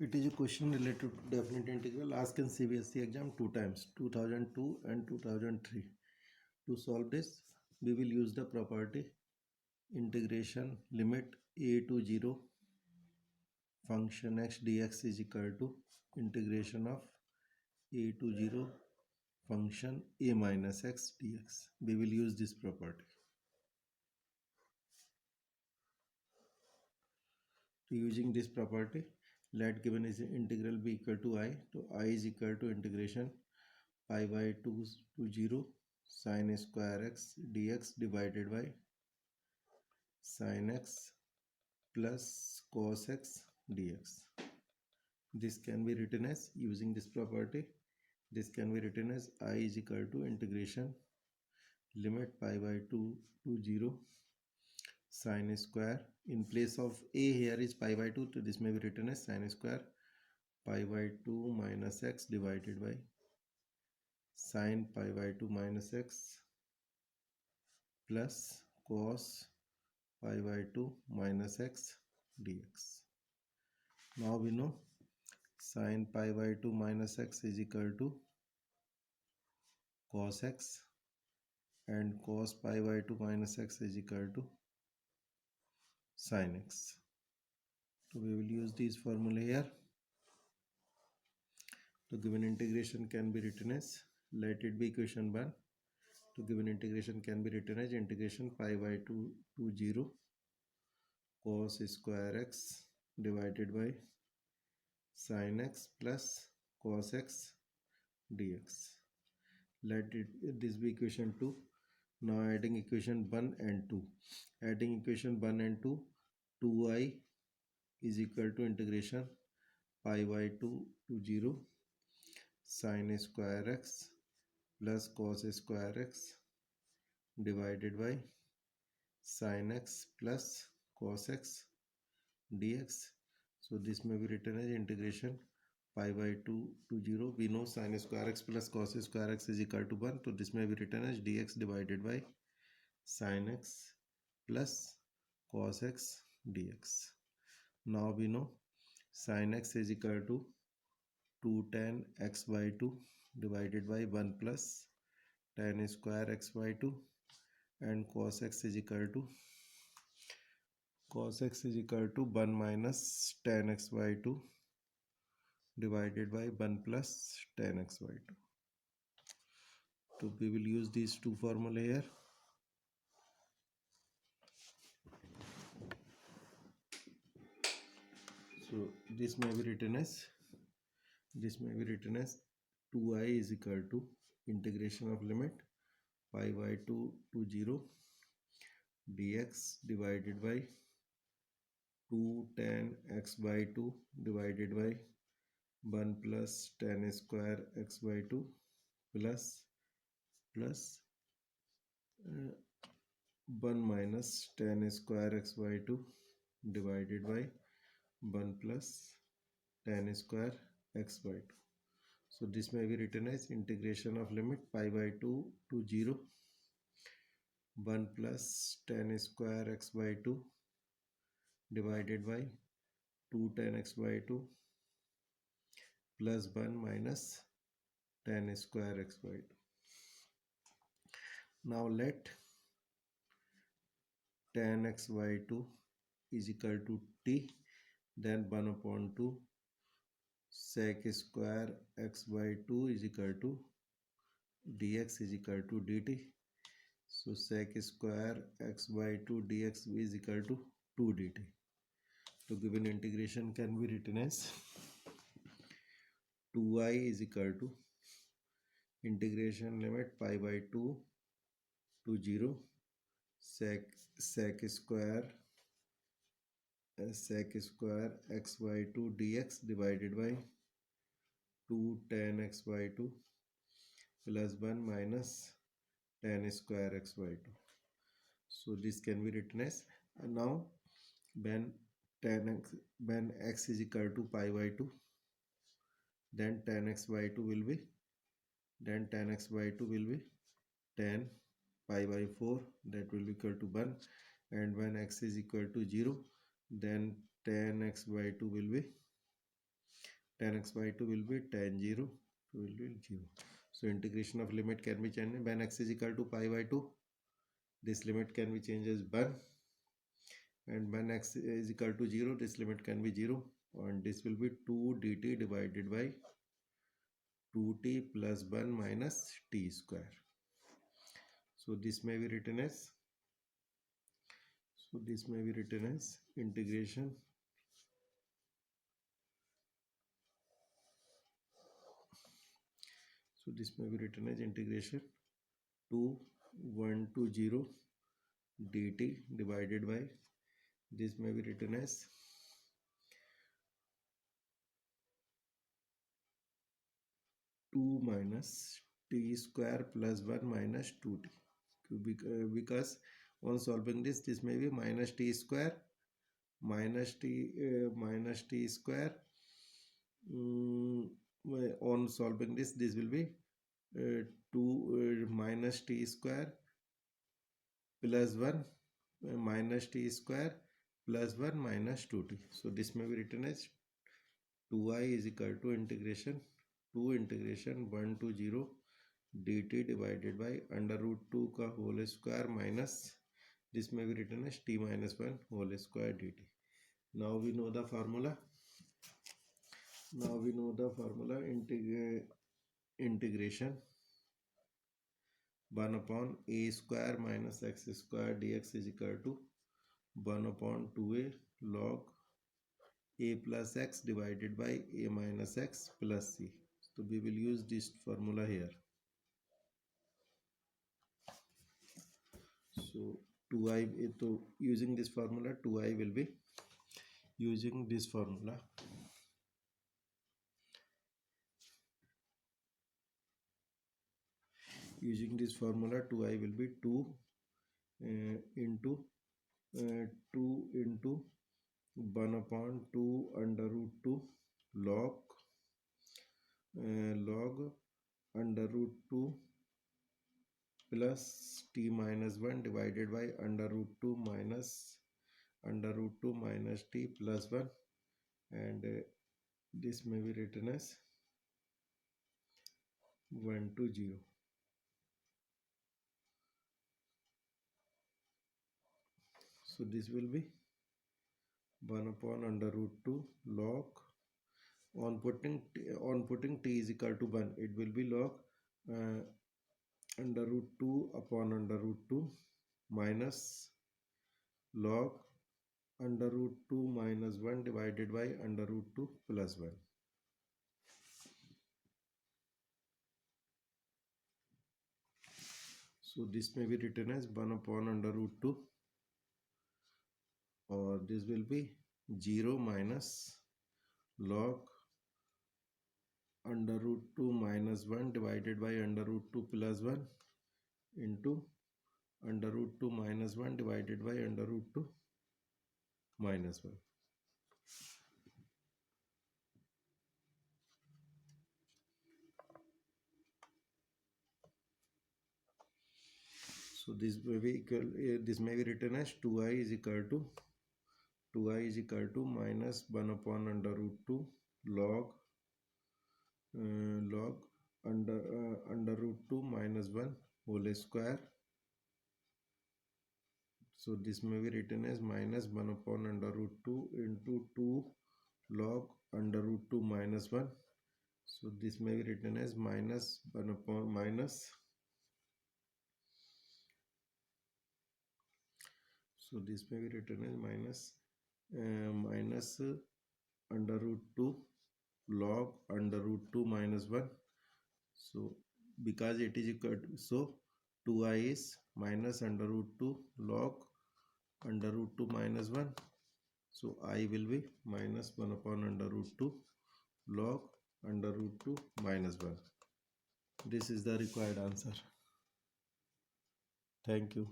It is a question related to definite integral asked in CBSE exam two times, 2002 and 2003. To solve this, we will use the property integration limit a to 0 function x dx is equal to integration of a to 0 function a minus x dx. We will use this property. To using this property, let given is integral be equal to I. So I is equal to integration pi by 2 to 0 sin square x dx divided by sin x plus cos x dx. This can be written as, using this property, this can be written as I is equal to integration limit pi by 2 to 0 sin square. In place of a here is pi by 2, so this may be written as sin square pi by 2 minus x divided by sin pi by 2 minus x plus cos pi by 2 minus x dx. Now we know sin pi by 2 minus x is equal to cos x and cos pi by 2 minus x is equal to sin x. So we will use these formula here. So given integration can be written as, let it be equation 1. So given integration can be written as integration pi by 2 to 0 cos square x divided by sin x plus cos x dx. Let this be equation 2. Now adding equation 1 and 2. Adding equation 1 and 2, 2I is equal to integration pi by 2 to 0 sin square x plus cos square x divided by sin x plus cos x dx. So this may be written as integration pi by 2 to 0. We know sin square x plus cos square x is equal to 1. So this may be written as dx divided by sin x plus cos x dx. Now we know sin x is equal to 2 tan x by 2 divided by 1 plus tan square x by 2, and cos x is equal to 1 minus tan x by 2 divided by 1 plus tan x by 2. So we will use these two formula here. So this may be written as 2I is equal to integration of limit pi by 2 to 0 dx divided by 2 tan x by 2 divided by 1 plus tan square x by 2 plus 1 minus tan square x by 2 divided by 1 plus tan square x by 2. So this may be written as integration of limit pi by 2 to 0 1 plus tan square x by 2 divided by 2 tan x by 2 plus 1 minus tan square x by 2. Now let tan x by 2 is equal to t, then 1 upon 2 sec square x by 2 is equal to dx is equal to dt. So sec square x by 2 dx is equal to 2 dt. So given integration can be written as 2I is equal to integration limit pi by 2 to 0 sec square x by 2 dx divided by 2 tan x by 2 plus 1 minus tan square x by 2. So this can be written as, now when x is equal to pi by 2, then tan x by 2 will be tan pi by 4, that will be equal to 1, and when x is equal to 0, then tan x by 2 will be tan x by 2 will be tan 0, 2 will be 0. So integration of limit can be changed when x is equal to pi by 2. This limit can be changed as 1, and when x is equal to 0, this limit can be 0, and this will be 2 dt divided by 2t plus 1 minus t square. So this may be written as integration integration 2 1 to 0 dt divided by, this may be written as 2 minus t square plus 1 minus 2t, because on solving this may be minus t square minus t square. On solving this will be 2 minus t square plus 1 minus t square plus 1 minus 2t. So this may be written as 2i is equal to integration 1 to 0 dt divided by under root 2 का whole square minus, this may be written as t minus 1 whole square dt. Now we know the formula. Integration 1 upon a square minus x square dx is equal to 1 upon 2a log a plus x divided by a minus x plus c. So we will use this formula here. So 2i, so using this formula 2i will be using this formula. Using this formula 2i will be 2 into 1 upon 2 under root 2 log under root 2 plus t minus 1 divided by under root 2 minus t plus 1, and this may be written as 1 to 0. So this will be 1 upon under root 2 log, on putting t is equal to 1, it will be log under root 2 upon under root 2 minus log under root 2 minus 1 divided by under root 2 plus 1. So this may be written as 1 upon under root 2, or this will be 0 minus log under root 2 minus 1 divided by under root 2 plus 1 into under root 2 minus 1 divided by under root 2 minus 1. So this may be equal, this may be written as 2i is equal to minus 1 upon under root 2 log under root 2 minus 1 whole square. So this may be written as minus 1 upon under root 2 into 2 log under root 2 minus 1. So this may be written as minus 1 upon minus. So this may be written as minus under root 2 log under root 2 minus 1. So because it is equal to, so 2i is minus under root 2 log under root 2 minus 1. So I will be minus 1 upon under root 2 log under root 2 minus 1. This is the required answer. Thank you.